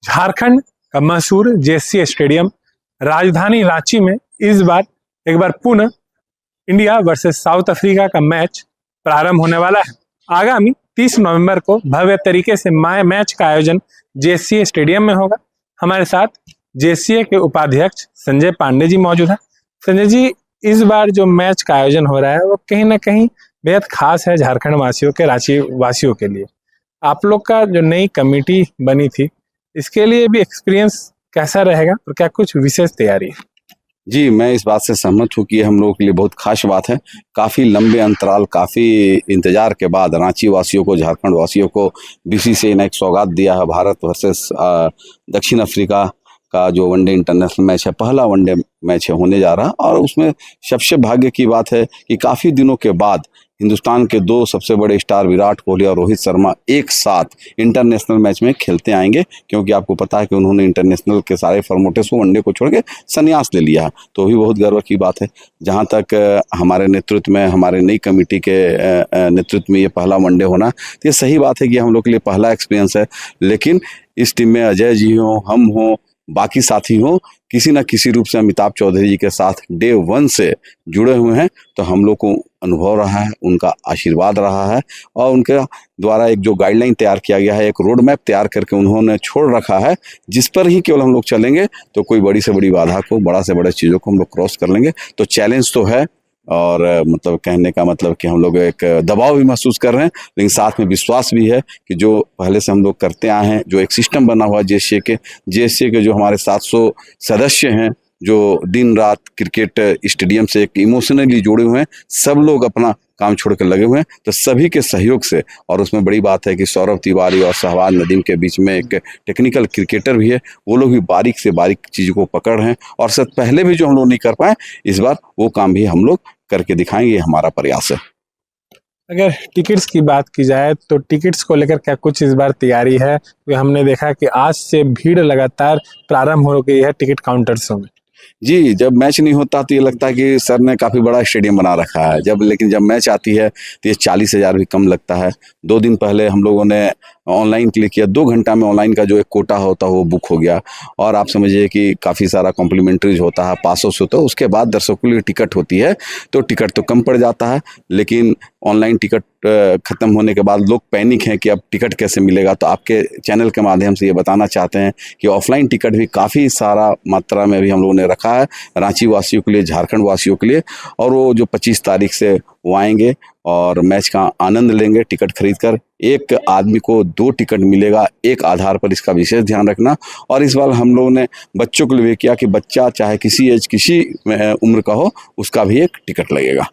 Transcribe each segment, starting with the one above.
झारखंड का मशहूर JSC stadium राजधानी रांची में इस बार एक बार पुनः इंडिया वर्सेस साउथ अफ्रीका का मैच प्रारंभ होने वाला है। आगामी 30 नवंबर को भव्य तरीके से मैच का आयोजन जेएससी स्टेडियम में होगा। हमारे साथ जेएससी के उपाध्यक्ष संजय पांडे जी मौजूद हैं। संजय जी, इस बार जो मैच का आयोजन हो रहा है वो कहीं ना कहीं बेहद खास है झारखंड वासियों के, रांची वासियों के लिए। आप लोग का जो नई कमेटी बनी थी, इसके लिए भी एक्सपीरियंस कैसा रहेगा और क्या कुछ विशेष तैयारी है? जी, मैं इस बात से सहमत हूँ कि ये हम लोगों के लिए बहुत खास बात है। काफ़ी लंबे अंतराल, काफ़ी इंतजार के बाद रांची वासियों को, झारखंड वासियों को बीसीसीआई ने एक सौगात दिया है। भारत वर्सेस दक्षिण अफ्रीका का जो वनडे इंटरनेशनल मैच है, पहला वनडे मैच है होने जा रहा, और उसमें सबसे भाग्य की बात है कि काफ़ी दिनों के बाद हिंदुस्तान के दो सबसे बड़े स्टार विराट कोहली और रोहित शर्मा एक साथ इंटरनेशनल मैच में खेलते आएंगे, क्योंकि आपको पता है कि उन्होंने इंटरनेशनल के सारे फॉर्मेट्स को, वनडे को छोड़ के संन्यास ले लिया है। तो भी बहुत गर्व की बात है। जहां तक हमारे नेतृत्व में, हमारे नई कमेटी के नेतृत्व में ये पहला वनडे होना, तो ये सही बात है कि हम लोग के लिए पहला एक्सपीरियंस है। लेकिन इस टीम में अजय जी हों, हम हों, बाकी साथी हों, किसी न किसी रूप से अमिताभ चौधरी जी के साथ डे वन से जुड़े हुए हैं। तो हम लोग को अनुभव रहा है, उनका आशीर्वाद रहा है, और उनके द्वारा एक जो गाइडलाइन तैयार किया गया है, एक रोड मैप तैयार करके उन्होंने छोड़ रखा है, जिस पर ही केवल हम लोग चलेंगे तो कोई बड़ी से बड़ी बाधा को, बड़ा से बड़ा चीज़ों को हम लोग क्रॉस कर लेंगे। तो चैलेंज तो है, और मतलब कहने का मतलब कि हम लोग एक दबाव भी महसूस कर रहे हैं, लेकिन साथ में विश्वास भी है कि जो पहले से हम लोग करते आए हैं, जो एक सिस्टम बना हुआ है जेएससी के जो हमारे 700 सदस्य हैं, जो दिन रात क्रिकेट स्टेडियम से एक इमोशनली जुड़े हुए हैं, सब लोग अपना काम छोड़ कर लगे हुए हैं। तो सभी के सहयोग से, और उसमें बड़ी बात है कि सौरभ तिवारी और शहबाज नदीम के बीच में एक टेक्निकल क्रिकेटर भी है, वो लोग भी बारीक से बारीक चीज़ को पकड़ रहे हैं, और शायद पहले भी जो हम लोग नहीं कर पाए, इस बार वो काम भी हम लोग करके दिखाएंगे। ये हमारा प्रयास है। अगर टिकट्स की बात की जाए तो टिकट्स को लेकर क्या कुछ इस बार तैयारी है? तो हमने देखा कि आज से भीड़ लगातार प्रारंभ हो गई है टिकट काउंटर्सों में। जी, जब मैच नहीं होता तो ये लगता है कि सर ने काफ़ी बड़ा स्टेडियम बना रखा है, लेकिन जब मैच आती है तो ये 40,000 भी कम लगता है। 2 दिन पहले हम लोगों ने ऑनलाइन क्लिक किया, 2 घंटा में ऑनलाइन का जो एक कोटा होता है वो बुक हो गया, और आप समझिए कि काफ़ी सारा कॉम्प्लीमेंट्रीज होता है, पासों से। तो उसके बाद दर्शकों के लिए टिकट होती है, तो टिकट तो कम पड़ जाता है। लेकिन ऑनलाइन टिकट ख़त्म होने के बाद लोग पैनिक हैं कि अब टिकट कैसे मिलेगा। तो आपके चैनल के माध्यम से ये बताना चाहते हैं कि ऑफलाइन टिकट भी काफ़ी सारा मात्रा में भी हम लोगों ने रखा है रांची वासियों के लिए, झारखंड वासियों के लिए। और वो जो 25 तारीख से वो आएंगे और मैच का आनंद लेंगे टिकट खरीद कर। एक आदमी को 2 टिकट मिलेगा, एक आधार पर, इसका विशेष ध्यान रखना। और इस बार हम लोगों ने बच्चों के लिए किया कि बच्चा चाहे किसी एज, किसी उम्र का हो, उसका भी एक टिकट लगेगा।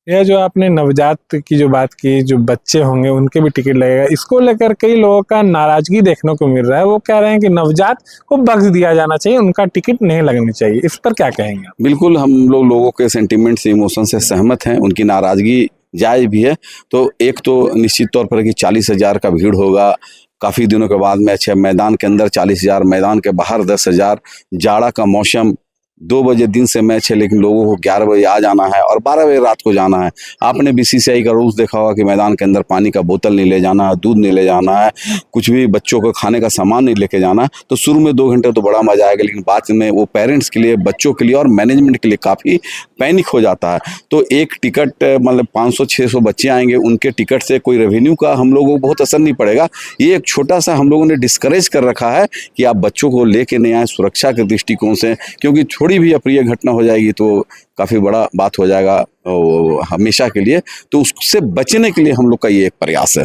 यह जो आपने नवजात की जो बात की, जो बच्चे होंगे उनके भी टिकट लगेगा, इसको लेकर कई लोगों का नाराजगी देखने को मिल रहा है। वो कह रहे हैं कि नवजात को बख्श दिया जाना चाहिए, उनका टिकट नहीं लगनी चाहिए। इस पर क्या कहेंगे? बिल्कुल, हम लोगों के सेंटिमेंट से, इमोशन से सहमत हैं। उनकी नाराजगी जायज़ भी है। तो एक तो निश्चित तौर पर कि 40,000 का भीड़ होगा, काफ़ी दिनों के बाद मैच है। मैदान के अंदर 40,000, मैदान के बाहर 10,000, जाड़ा का मौसम, 2 बजे दिन से मैच है, लेकिन लोगों को 11 बजे आ जाना है और 12 बजे रात को जाना है। आपने बीसीसीआई का रूल्स देखा होगा कि मैदान के अंदर पानी का बोतल नहीं ले जाना है, दूध नहीं ले जाना है, कुछ भी बच्चों को खाने का सामान नहीं लेके जाना है। तो शुरू में 2 घंटे तो बड़ा मजा आएगा, लेकिन बाद में वो पेरेंट्स के लिए, बच्चों के लिए और मैनेजमेंट के लिए काफ़ी पैनिक हो जाता है। तो एक टिकट, मतलब 500-600 बच्चे आएंगे, उनके टिकट से कोई रेवेन्यू का हम लोगों को बहुत असर नहीं पड़ेगा। ये एक छोटा सा हम लोगों ने डिस्करेज कर रखा है कि आप बच्चों को लेके नहीं आए, सुरक्षा के दृष्टिकोण से, क्योंकि थोड़ी भी अप्रिय घटना हो जाएगी तो काफ़ी बड़ा बात हो जाएगा हमेशा के लिए। तो उससे बचने के लिए हम लोग का ये एक प्रयास है।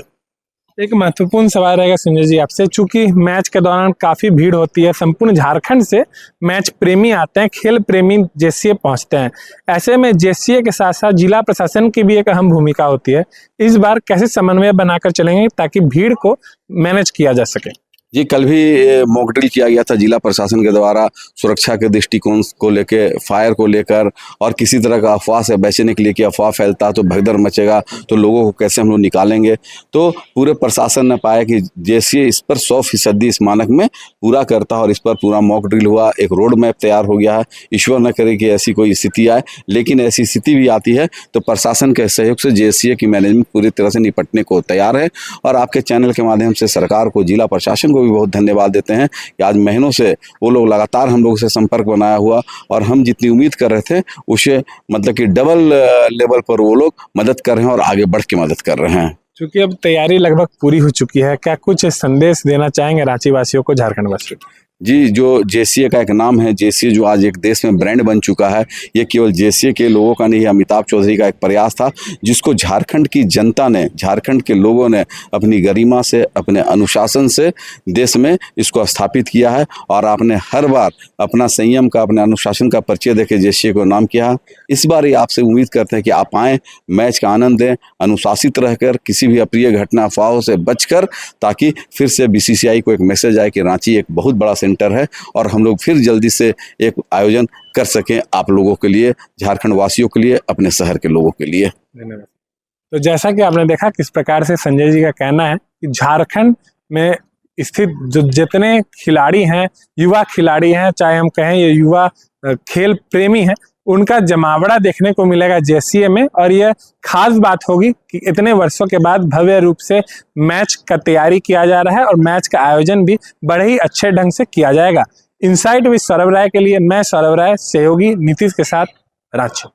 एक महत्वपूर्ण सवाल रहेगा संजय जी आपसे, चूंकि मैच के दौरान काफी भीड़ होती है, संपूर्ण झारखंड से मैच प्रेमी आते हैं, खेल प्रेमी जेएससी पहुंचते हैं। ऐसे में जेएससी के साथ साथ जिला प्रशासन की भी एक अहम भूमिका होती है। इस बार कैसे समन्वय बनाकर चलेंगे ताकि भीड़ को मैनेज किया जा सके? जी, कल भी मॉक ड्रिल किया गया था जिला प्रशासन के द्वारा, सुरक्षा के दृष्टिकोण को लेके, फायर को लेकर, और किसी तरह का अफवाह से बचने के लिए कि अफवाह फैलता तो भगदड़ मचेगा, तो लोगों को कैसे हम लोग निकालेंगे। तो पूरे प्रशासन ने पाया कि जैसे इस पर 100% इस मानक में पूरा करता है, और इस पर पूरा मॉक ड्रिल हुआ, एक रोड मैप तैयार हो गया है। ईश्वर न करे कि ऐसी कोई स्थिति आए, लेकिन ऐसी स्थिति भी आती है तो प्रशासन के सहयोग से जेएससी की मैनेजमेंट पूरी तरह से निपटने को तैयार है। और आपके चैनल के माध्यम से सरकार को, जिला प्रशासन को को भी बहुत धन्यवाद देते हैं कि आज महीनों से वो लोग लगातार हम लोग से संपर्क बनाया हुआ, और हम जितनी उम्मीद कर रहे थे उसे मतलब कि डबल लेवल पर वो लोग मदद कर रहे हैं और आगे बढ़ के मदद कर रहे हैं। क्योंकि अब तैयारी लगभग पूरी हो चुकी है, क्या कुछ संदेश देना चाहेंगे रांची वासियों को, झारखंड वासियों को? जी, जो जेसीए का एक नाम है, जेसीए जो आज एक देश में ब्रांड बन चुका है, ये केवल जेसीए के लोगों का नहीं, अमिताभ चौधरी का एक प्रयास था जिसको झारखंड की जनता ने, झारखंड के लोगों ने अपनी गरिमा से, अपने अनुशासन से देश में इसको स्थापित किया है। और आपने हर बार अपना संयम का, अपने अनुशासन का परिचय देके जेसीए को नाम किया है। इस बार ही आपसे उम्मीद करते हैं कि आप आएँ, मैच का आनंद दें, अनुशासित रहकर, किसी भी अप्रिय घटना, अफवाहों से बचकर, ताकि फिर से बीसीसीआई को एक मैसेज आए कि रांची एक बहुत बड़ा सेंटर है और हम लोग फिर जल्दी से एक आयोजन कर सकें आप लोगों के लिए, झारखंड वासियों के लिए, अपने शहर के लोगों के लिए। धन्यवाद। तो जैसा कि आपने देखा किस प्रकार से संजय जी का कहना है कि झारखंड में स्थित जो जितने खिलाड़ी हैं, युवा खिलाड़ी हैं, चाहे हम कहें ये युवा खेल प्रेमी हैं, उनका जमावड़ा देखने को मिलेगा जेसीए में। और यह खास बात होगी कि इतने वर्षों के बाद भव्य रूप से मैच का तैयारी किया जा रहा है और मैच का आयोजन भी बड़े ही अच्छे ढंग से किया जाएगा। इनसाइट विद सौरभ राय के लिए मैं सौरभ राय, सहयोगी नीतीश के साथ, रांची।